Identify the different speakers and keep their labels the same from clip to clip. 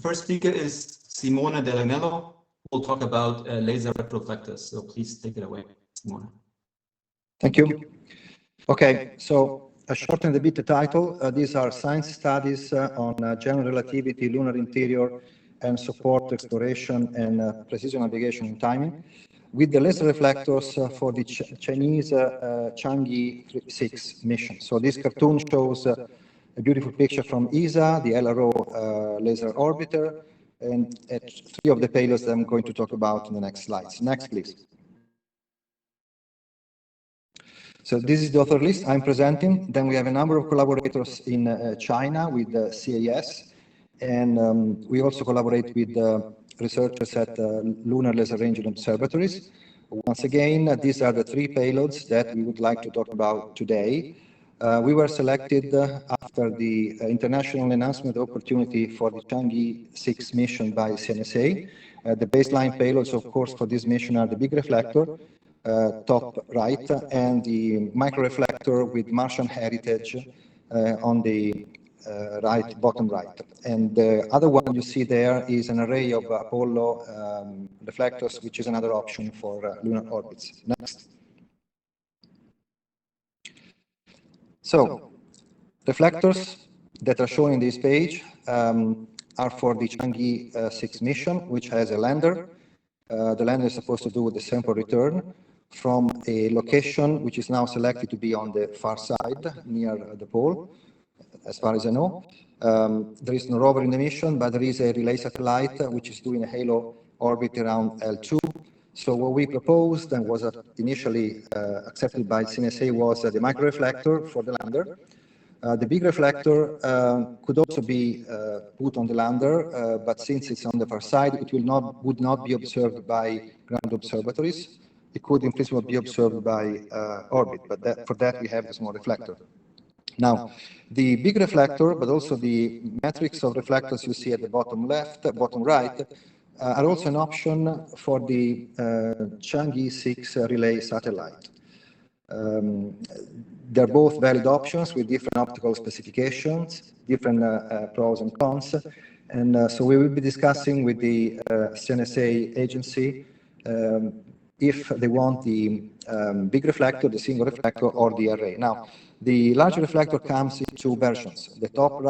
Speaker 1: First speaker is Simone Dell'Agnello. We'll talk about laser retroflectors. So please take it away, Simone.
Speaker 2: Thank you. Okay, so I shortened a bit the title. These are science studies on general relativity, lunar interior, and support exploration and precision navigation and timing with the laser reflectors for the Chinese Chang'e 6 mission. So this cartoon shows a beautiful picture from ESA, the LRO laser orbiter, and three of the payloads that I'm going to talk about in the next slides. Next, please. So this is the author list I'm presenting. Then we have a number of collaborators in China with CAS, and we also collaborate with researchers at Lunar Laser Ranging Observatories. Once again, these are the three payloads that we would like to talk about today. We were selected after the international announcement opportunity for the Chang'e 6 mission by CNSA. The baseline payloads, of course, for this mission are the big reflector, top right, and the micro reflector with Martian heritage on the right, bottom right. And the other one you see there is an array of Apollo reflectors, which is another option for lunar orbits. Next. So, reflectors that are shown in this page are for the Chang'e 6 mission, which has a lander. The lander is supposed to do the sample return from a location which is now selected to be on the far side, near the pole, as far as I know. There is no rover in the mission, but there is a relay satellite which is doing a halo orbit around L2. So what we proposed and was initially accepted by CNSA was the micro reflector for the lander. The big reflector could also be put on the lander, but since it's on the far side, it would not be observed by ground observatories. It could in principle be observed by orbit, but for that we have the small reflector. Now, the big reflector, but also the matrix of reflectors you see at the bottom left, bottom right, are also an option for the Chang'e 6 relay satellite. They're both valid options with different optical specifications, different pros and cons. And so we will be discussing with the CNSA agency if they want the big reflector, the single reflector, or the array. Now, the large reflector comes in two versions. The top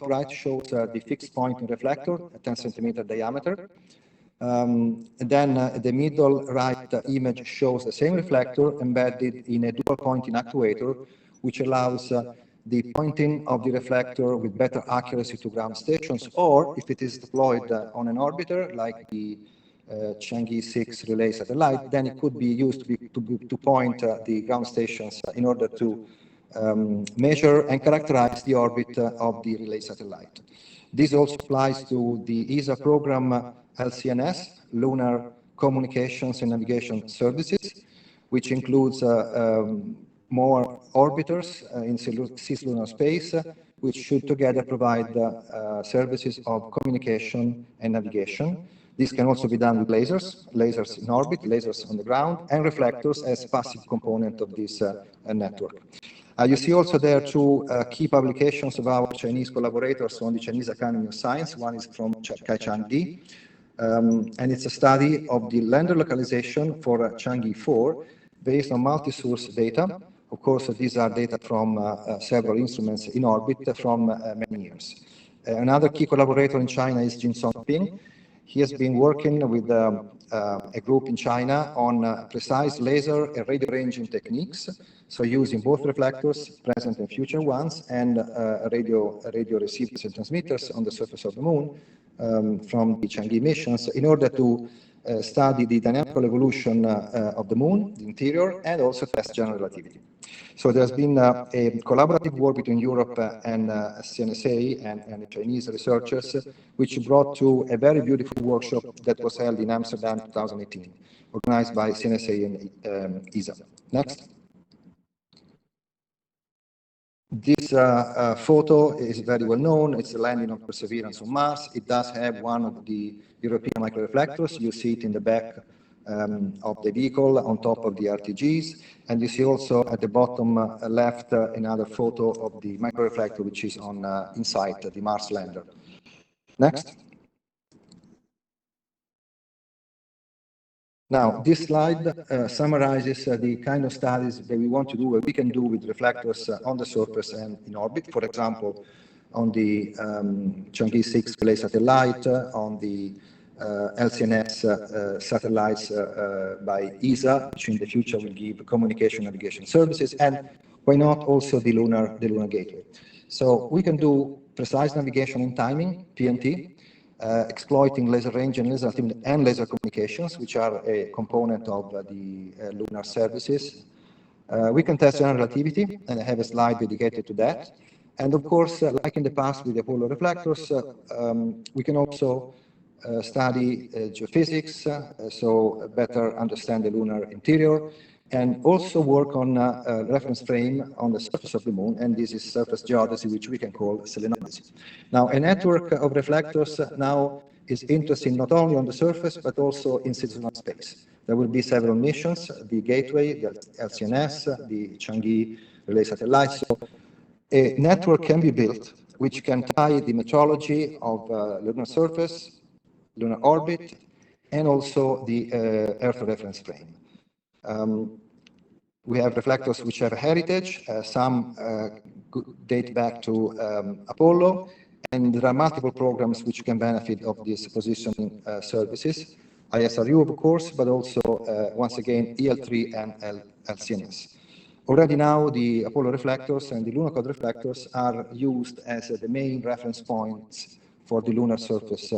Speaker 2: right shows the fixed point reflector, a 10 centimeter diameter. And then the middle right image shows the same reflector embedded in a dual pointing actuator, which allows the pointing of the reflector with better accuracy to ground stations, or if it is deployed on an orbiter like the Chang'e 6 relay satellite, then it could be used to point the ground stations in order to measure and characterize the orbit of the relay satellite. This also applies to the ESA program LCNS, Lunar Communications and Navigation Services, which includes more orbiters in cislunar space, which should together provide services of communication and navigation. This can also be done with lasers in orbit, lasers on the ground, and reflectors as passive component of this network. You see also there two key publications of our Chinese collaborators on the Chinese Academy of Science. One is from Chang'e, and it's a study of the lander localization for Chang'e 4 based on multi-source data. Of course, these are data from several instruments in orbit from many years. Another key collaborator in China is Jin Song-ping. He has been working with a group in China on precise laser and radio ranging techniques, so using both reflectors, present and future ones, and radio receivers and transmitters on the surface of the moon from the Chang'e missions in order to study the dynamical evolution of the moon, the interior, and also test general relativity. So there's been a collaborative work between Europe and CNSA and the Chinese researchers, which brought to a very beautiful workshop that was held in Amsterdam 2018, organized by CNSA and ESA. Next. This photo is very well known. It's the landing of Perseverance on Mars. It does have one of the European microreflectors. You see it in the back of the vehicle on top of the RTGs. And you see also at the bottom left another photo of the microreflector, which is on inside the Mars lander. Next. Now, this slide summarizes the kind of studies that we want to do, what we can do with reflectors on the surface and in orbit. For example, on the Chang'e 6 relay satellite, on the LCNS satellites by ESA, which in the future will give communication navigation services, and why not also the Lunar Gateway. So we can do precise navigation and timing, PNT, exploiting laser range and laser communications, which are a component of the lunar services. We can test general relativity, and I have a slide dedicated to that. And of course, like in the past with the Apollo reflectors, we can also study geophysics, so better understand the lunar interior, and also work on a reference frame on the surface of the moon, and this is surface geodesy, which we can call selenodesy. Now, a network of reflectors now is interesting not only on the surface, but also in citizenal space. There will be several missions, the Gateway, the LCNS, the Chang'e relay satellite. So a network can be built which can tie the metrology of lunar surface, lunar orbit, and also the Earth reference frame. We have reflectors which have a heritage. Some date back to Apollo, and there are multiple programs which can benefit of these positioning services. ISRU, of course, but also, once again, EL3 and LCNS. Already now, the Apollo reflectors and the lunar code reflectors are used as the main reference points for the lunar surface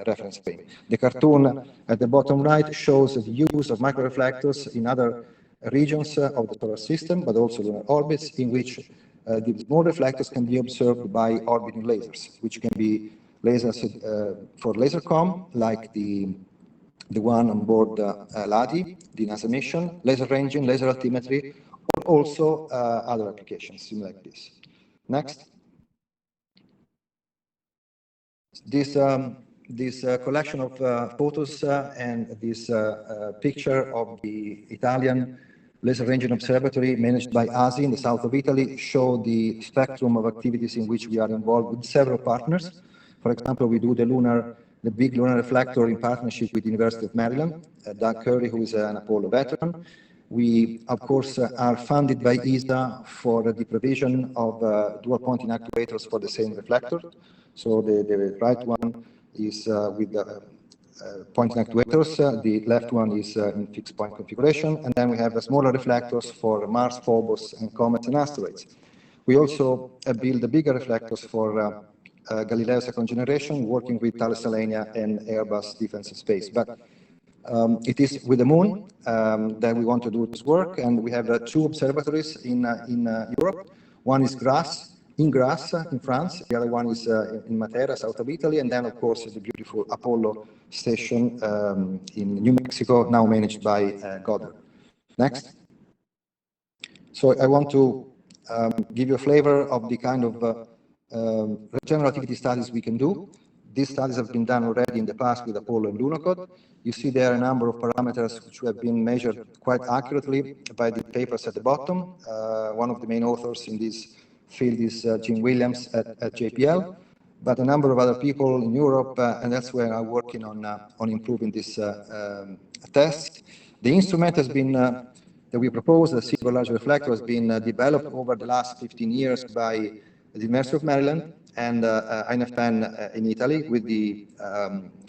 Speaker 2: reference frame. The cartoon at the bottom right shows the use of microreflectors in other regions of the solar system, but also lunar orbits, in which the small reflectors can be observed by orbiting lasers, which can be lasers for Lasercom, like the one on board LADI, the NASA mission, laser ranging, laser altimetry, or also other applications like this. Next. This collection of photos and this picture of the Italian laser ranging observatory managed by ASI in the south of Italy show the spectrum of activities in which we are involved with several partners. For example, we do the big lunar reflector in partnership with the University of Maryland, Doug Curry, who is an Apollo veteran. We, of course, are funded by ESA for the provision of dual pointing actuators for the same reflector. So the right one is with the pointing actuators, the left one is in fixed point configuration, and then we have the smaller reflectors for Mars, Phobos, and comets and asteroids. We also build the bigger reflectors for Galileo second generation, working with Thales Alenia and Airbus Defence and Space. But it is with the moon that we want to do this work, and we have two observatories in Europe. One is in France. The other one is in Matera, south of Italy, and then, of course, the beautiful Apollo station in New Mexico, now managed by Goddard. Next. So I want to give you a flavor of the kind of general relativity studies we can do. These studies have been done already in the past with Apollo and Lunacode. You see there a number of parameters which have been measured quite accurately by the papers at the bottom. One of the main authors in this field is Jim Williams at JPL, but a number of other people in Europe and elsewhere are working on improving this test. The instrument has been, that we propose, the Single Large Reflector, has been developed over the last 15 years by the University of Maryland and INFN in Italy, with the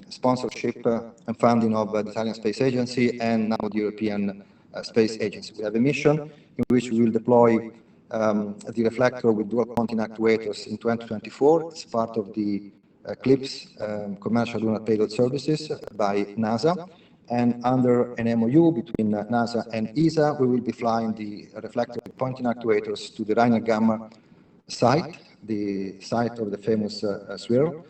Speaker 2: sponsorship and funding of the Italian Space Agency and now the European Space Agency. We have a mission in which we will deploy the reflector with dual pointing actuators in 2024. It's part of the CLIPS commercial lunar payload services by NASA. And under an MOU between NASA and ESA, we will be flying the reflector pointing actuators to the Rainer Gamma site, the site of the famous swirl.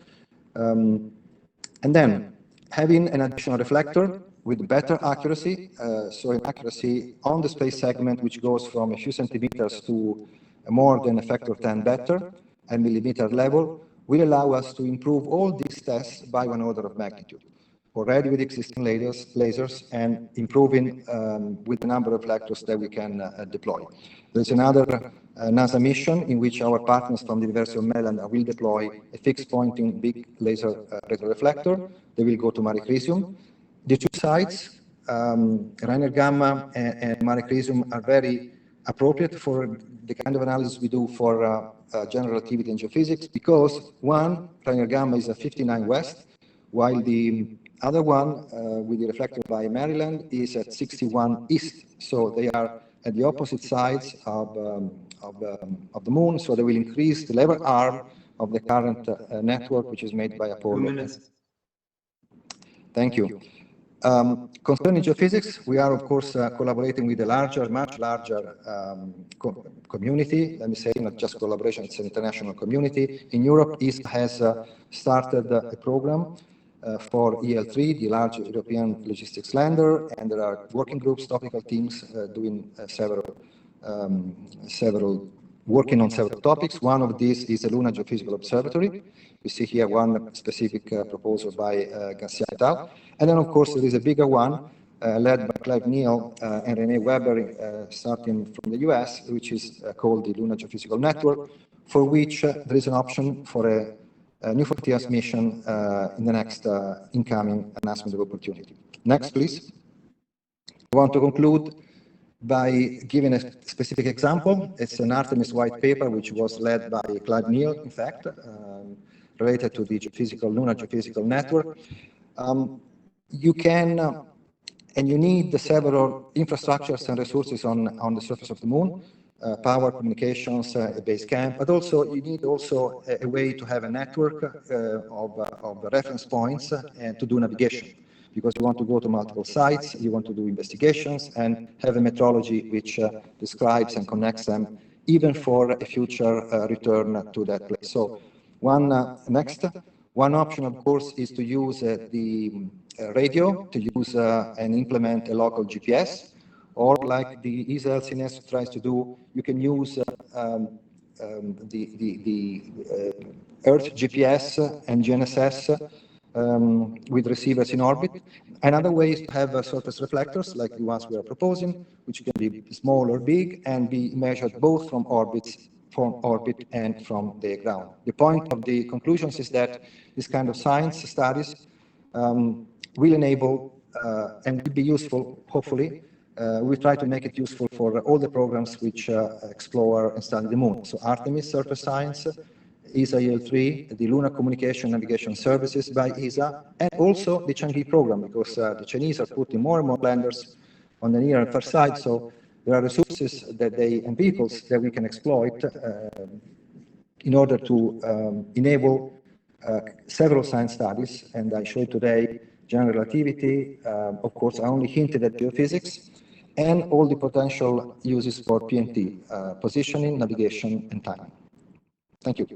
Speaker 2: And then having an additional reflector with better accuracy, so an accuracy on the space segment which goes from a few centimeters to more than a factor of 10 better, a millimeter level, will allow us to improve all these tests by one order of magnitude. already with existing lasers and improving with the number of reflectors that we can deploy. There's another NASA mission in which our partners from the University of Maryland will deploy a fixed pointing big laser retroreflector. They will go to Mare Crisium. The two sites, Rainer Gamma and Mare Crisium, are very appropriate for the kind of analysis we do for general relativity and geophysics, because one, Rainer Gamma, is a 59 west, while the other one, with the reflector by Maryland, is at 61 east. So they are at the opposite sides of the moon, so they will increase the lever arm of the current network, which is made by Apollo. Thank you. Concerning geophysics, we are, of course, collaborating with a larger, much larger community. Let me say, not just collaboration, it's an international community. In Europe, ESA has started a program for EL3, the large European logistics lander, and there are working groups, topical teams doing working on several topics. One of these is the Lunar Geophysical Observatory. We see here one specific proposal by Garcia et al. And then, of course, there is a bigger one led by Clive Neal and René Weber, starting from the US, which is called the Lunar Geophysical Network, for which there is an option for a New Frontiers mission in the next incoming announcement of opportunity. Next, please. I want to conclude by giving a specific example. It's an Artemis white paper, which was led by Clive Neal, in fact, related to the Lunar Geophysical Network. You can, and you need the several infrastructures and resources on the surface of the moon, power, communications, a base camp, but also you need also a way to have a network of reference points and to do navigation, because you want to go to multiple sites, you want to do investigations, and have a methodology which describes and connects them, even for a future return to that place. So one option, of course, is to use the radio, to use and implement a local GPS, or like the ESA LCNS tries to do, you can use the Earth GPS and GNSS with receivers in orbit. Another way is to have surface reflectors, like the ones we are proposing, which can be small or big and be measured both from orbit and from the ground. The point of the conclusions is that this kind of science studies will enable and will be useful, hopefully. We try to make it useful for all the programs which explore and study the moon. So Artemis, surface science, ESA EL3, the Lunar Communication Navigation Services by ESA, and also the Chang'e program, because the Chinese are putting more and more landers on the near and far side, so there are resources that and vehicles that we can exploit in order to enable several science studies, and I showed today general relativity. Of course, I only hinted at geophysics, and all the potential uses for PNT, positioning, navigation, and timing. Thank you.